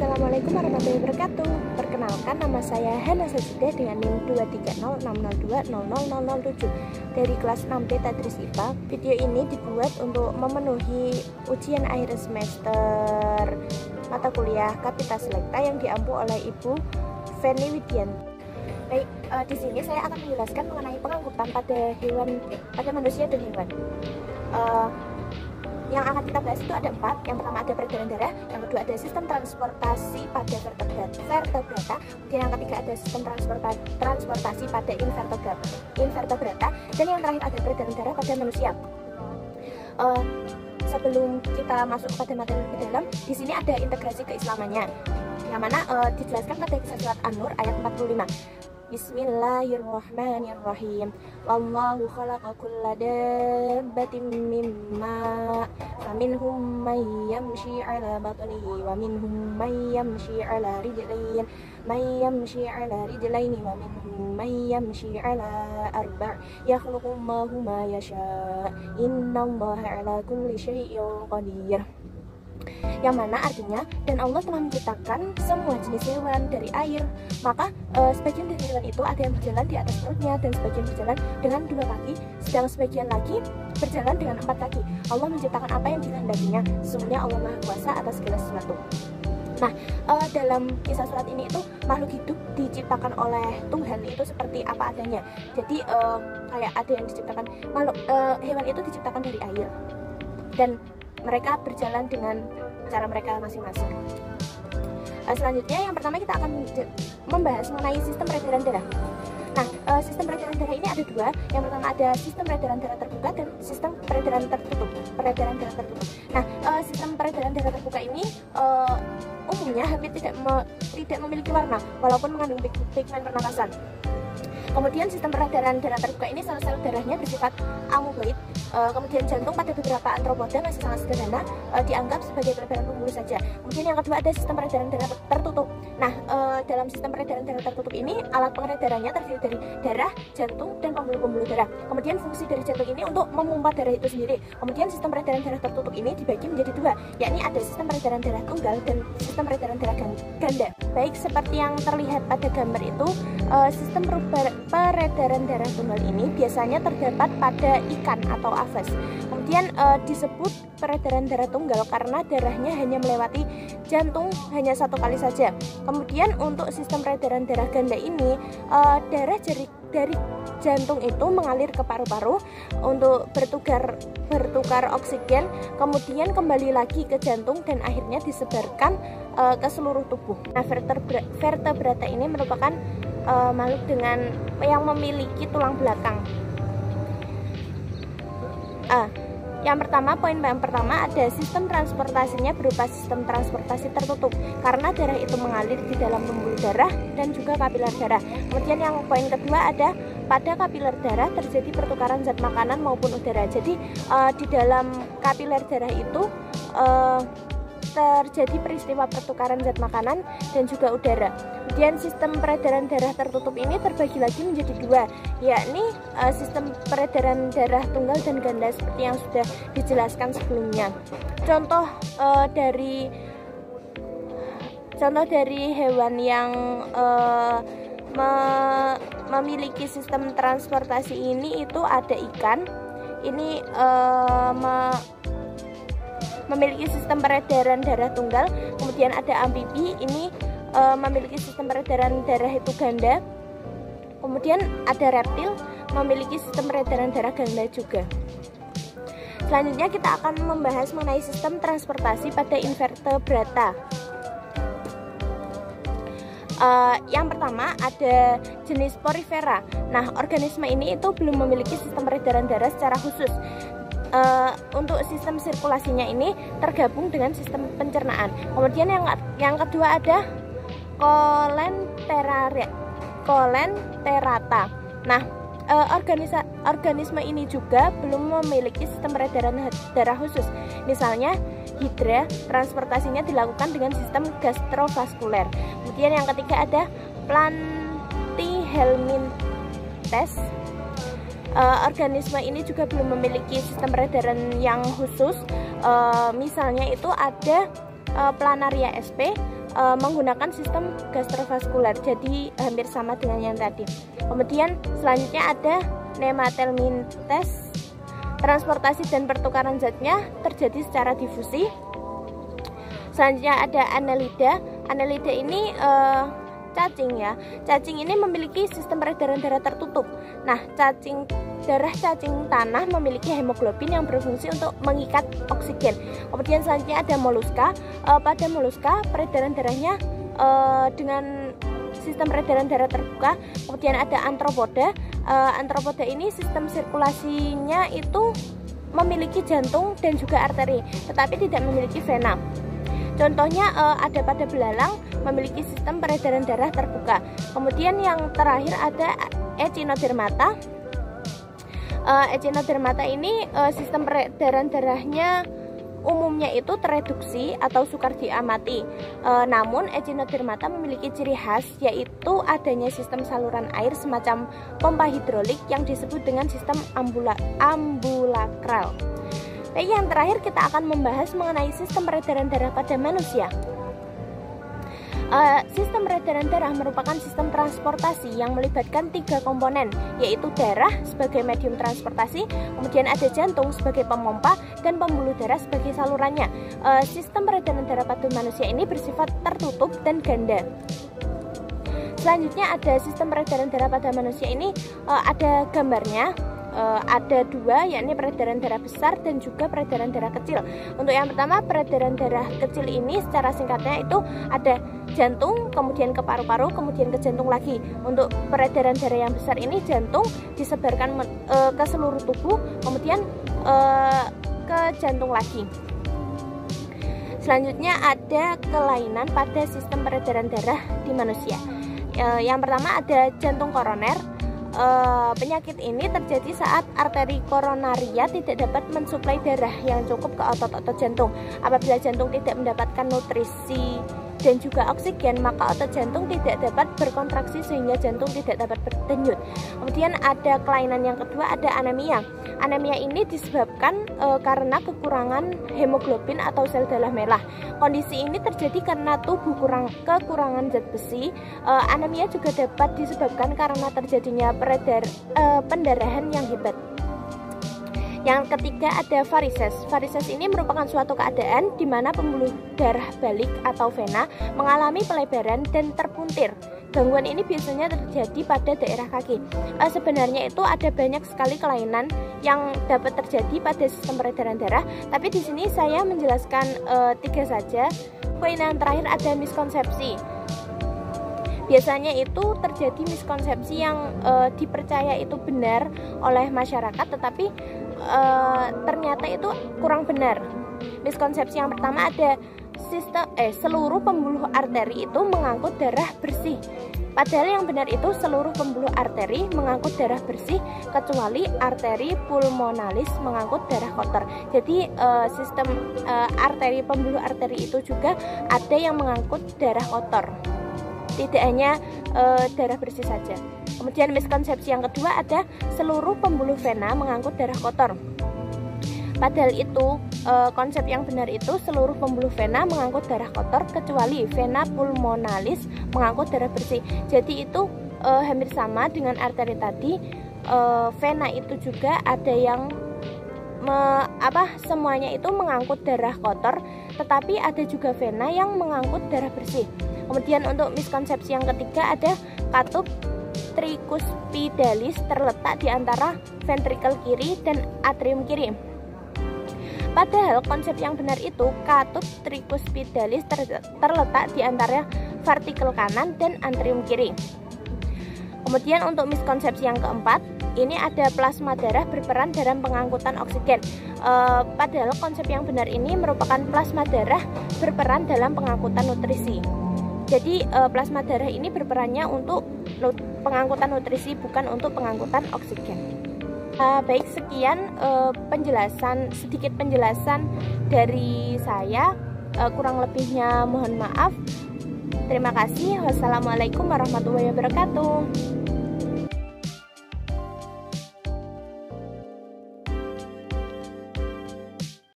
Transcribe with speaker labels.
Speaker 1: Assalamualaikum warahmatullahi wabarakatuh. Perkenalkan, nama saya Hana Sajidah dengan NIM 23060200007 dari kelas 6B Tadris IPA. Video ini dibuat untuk memenuhi ujian akhir semester mata kuliah Kapita Selekta yang diampu oleh Ibu Feni Widianti. Baik, di sini saya akan menjelaskan mengenai pengangkutan pada manusia dan hewan. Yang akan kita bahas itu ada 4. Yang pertama ada peredaran darah, yang kedua ada sistem transportasi pada vertebrata, kemudian yang ketiga ada sistem transportasi pada invertebrata, dan yang terakhir ada peredaran darah pada manusia. Sebelum kita masuk pada materi lebih dalam, di sini ada integrasi keislamannya, yang mana dijelaskan pada kisah surat An-Nur ayat 45. Bismillahirrahmanirrahim. Wallahu khalaqa kulla dabbatin mimma faminhum may yamshi 'ala batnihi wa minhum may yamshi 'ala rijlaini wa minhum may yamshi 'ala arba' yakhluqu Allahu ma yasha' innallaha 'ala kulli syai'in qadir. Yang mana artinya, dan Allah telah menciptakan semua jenis hewan dari air. Maka sebagian dari hewan itu ada yang berjalan di atas perutnya, dan sebagian berjalan dengan 2 kaki, sedang sebagian lagi berjalan dengan 4 kaki. Allah menciptakan apa yang dikehendakinya. Sesungguhnya Allah Maha Kuasa atas segala sesuatu. Nah, dalam kisah surat ini itu makhluk hidup diciptakan oleh Tuhan itu seperti apa adanya. Jadi kayak ada yang diciptakan hewan itu diciptakan dari air, dan mereka berjalan dengan cara mereka masing-masing. Selanjutnya, yang pertama kita akan membahas mengenai sistem peredaran darah. Nah, sistem peredaran darah ini ada 2. Yang pertama ada sistem peredaran darah terbuka dan sistem peredaran tertutup. Nah, sistem peredaran darah terbuka ini umumnya hampir tidak memiliki warna, walaupun mengandung pigmen pernapasan. Kemudian sistem peredaran darah terbuka ini sel-sel darahnya bersifat amoeboid. Kemudian jantung pada beberapa antropoda masih sangat sederhana, dianggap sebagai peredaran pembuluh saja. Kemudian yang kedua ada sistem peredaran darah tertutup. Nah, dalam sistem peredaran darah tertutup ini alat pengedarannya terdiri dari darah, jantung, dan pembuluh-pembuluh darah. Kemudian fungsi dari jantung ini untuk memompa darah itu sendiri. Kemudian sistem peredaran darah tertutup ini dibagi menjadi 2, yakni ada sistem peredaran darah tunggal dan sistem peredaran darah ganda. Baik, seperti yang terlihat pada gambar itu, sistem peredaran darah tunggal ini biasanya terdapat pada ikan atau aves. Kemudian disebut peredaran darah tunggal karena darahnya hanya melewati jantung hanya 1 kali saja. Kemudian untuk sistem peredaran darah ganda ini, darah dari jantung itu mengalir ke paru-paru untuk bertukar oksigen, kemudian kembali lagi ke jantung dan akhirnya disebarkan ke seluruh tubuh. Nah, vertebrata ini merupakan makhluk yang memiliki tulang belakang. Poin yang pertama ada sistem transportasinya berupa sistem transportasi tertutup karena darah itu mengalir di dalam pembuluh darah dan juga kapiler darah. Kemudian yang poin kedua ada pada kapiler darah terjadi pertukaran zat makanan maupun udara. Jadi di dalam kapiler darah itu terjadi peristiwa pertukaran zat makanan dan juga udara. Kemudian sistem peredaran darah tertutup ini terbagi lagi menjadi 2, yakni sistem peredaran darah tunggal dan ganda seperti yang sudah dijelaskan sebelumnya. Contoh dari hewan yang memiliki sistem transportasi ini itu ada ikan. Ini memiliki sistem peredaran darah tunggal. Kemudian ada amfibi, ini memiliki sistem peredaran darah itu ganda. Kemudian ada reptil, memiliki sistem peredaran darah ganda juga. Selanjutnya kita akan membahas mengenai sistem transportasi pada invertebrata. Yang pertama ada jenis porifera. Nah, organisme ini itu belum memiliki sistem peredaran darah secara khusus. Untuk sistem sirkulasinya ini tergabung dengan sistem pencernaan. Kemudian yang kedua ada Colenterata. Nah, organisme ini juga belum memiliki sistem peredaran darah khusus. Misalnya hidra, transportasinya dilakukan dengan sistem gastrovaskuler. Kemudian yang ketiga ada Platyhelminthes. Organisme ini juga belum memiliki sistem peredaran yang khusus. Misalnya itu ada Planaria sp, menggunakan sistem gastrovaskular, jadi hampir sama dengan yang tadi. Kemudian selanjutnya ada nematelmintes, transportasi dan pertukaran zatnya terjadi secara difusi. Selanjutnya ada Annelida. Annelida ini cacing ya. Cacing ini memiliki sistem peredaran darah tertutup. Nah, cacing tanah memiliki hemoglobin yang berfungsi untuk mengikat oksigen. Kemudian selanjutnya ada moluska. Pada moluska peredaran darahnya dengan sistem peredaran darah terbuka. Kemudian ada antropoda. Antropoda ini sistem sirkulasinya itu memiliki jantung dan juga arteri, tetapi tidak memiliki vena. Contohnya ada pada belalang, memiliki sistem peredaran darah terbuka. Kemudian yang terakhir ada Echinodermata. Echinodermata ini sistem peredaran darahnya umumnya itu tereduksi atau sukar diamati. Namun Echinodermata memiliki ciri khas, yaitu adanya sistem saluran air semacam pompa hidrolik yang disebut dengan sistem ambulakral. Baik, yang terakhir kita akan membahas mengenai sistem peredaran darah pada manusia. Sistem peredaran darah merupakan sistem transportasi yang melibatkan 3 komponen, yaitu darah sebagai medium transportasi, kemudian ada jantung sebagai pemompa, dan pembuluh darah sebagai salurannya. Sistem peredaran darah pada manusia ini bersifat tertutup dan ganda. Selanjutnya ada sistem peredaran darah pada manusia ini, ada gambarnya. Ada 2, yakni peredaran darah besar dan juga peredaran darah kecil. Untuk yang pertama, peredaran darah kecil ini secara singkatnya itu ada jantung, kemudian ke paru-paru, kemudian ke jantung lagi. Untuk peredaran darah yang besar ini jantung disebarkan ke seluruh tubuh, kemudian ke jantung lagi. Selanjutnya ada kelainan pada sistem peredaran darah di manusia. Yang pertama ada jantung koroner. Penyakit ini terjadi saat arteri koronaria tidak dapat mensuplai darah yang cukup ke otot-otot jantung. Apabila jantung tidak mendapatkan nutrisi dan juga oksigen, maka otot jantung tidak dapat berkontraksi sehingga jantung tidak dapat berdenyut. Kemudian ada kelainan yang kedua, ada anemia. Anemia ini disebabkan karena kekurangan hemoglobin atau sel darah merah. Kondisi ini terjadi karena tubuh kekurangan zat besi. Anemia juga dapat disebabkan karena terjadinya pendarahan yang hebat. Yang ketiga ada varises. Varises ini merupakan suatu keadaan di mana pembuluh darah balik atau vena mengalami pelebaran dan terpuntir. Gangguan ini biasanya terjadi pada daerah kaki. Sebenarnya itu ada banyak sekali kelainan yang dapat terjadi pada sistem peredaran darah, tapi di sini saya menjelaskan 3 saja. Poin yang terakhir ada miskonsepsi. Biasanya itu terjadi miskonsepsi yang dipercaya itu benar oleh masyarakat, tetapi ternyata itu kurang benar. Miskonsepsi yang pertama ada seluruh pembuluh arteri itu mengangkut darah bersih. Padahal yang benar itu seluruh pembuluh arteri mengangkut darah bersih kecuali arteri pulmonalis mengangkut darah kotor. Jadi sistem pembuluh arteri itu juga ada yang mengangkut darah kotor, tidak hanya darah bersih saja. Kemudian miskonsepsi yang kedua ada seluruh pembuluh vena mengangkut darah kotor. Padahal itu konsep yang benar itu seluruh pembuluh vena mengangkut darah kotor kecuali vena pulmonalis mengangkut darah bersih. Jadi itu hampir sama dengan arteri tadi. Vena itu juga ada yang semuanya itu mengangkut darah kotor, tetapi ada juga vena yang mengangkut darah bersih. Kemudian untuk miskonsepsi yang ketiga ada katup tricuspidalis terletak di antara ventrikel kiri dan atrium kiri. Padahal konsep yang benar itu katup tricuspidalis terletak di antara ventrikel kanan dan atrium kiri. Kemudian untuk miskonsepsi yang keempat, ini ada plasma darah berperan dalam pengangkutan oksigen. Padahal konsep yang benar ini merupakan plasma darah berperan dalam pengangkutan nutrisi. Jadi plasma darah ini berperannya untuk pengangkutan nutrisi, bukan untuk pengangkutan oksigen. Baik, sekian sedikit penjelasan dari saya. Kurang lebihnya mohon maaf. Terima kasih. Wassalamualaikum warahmatullahi wabarakatuh.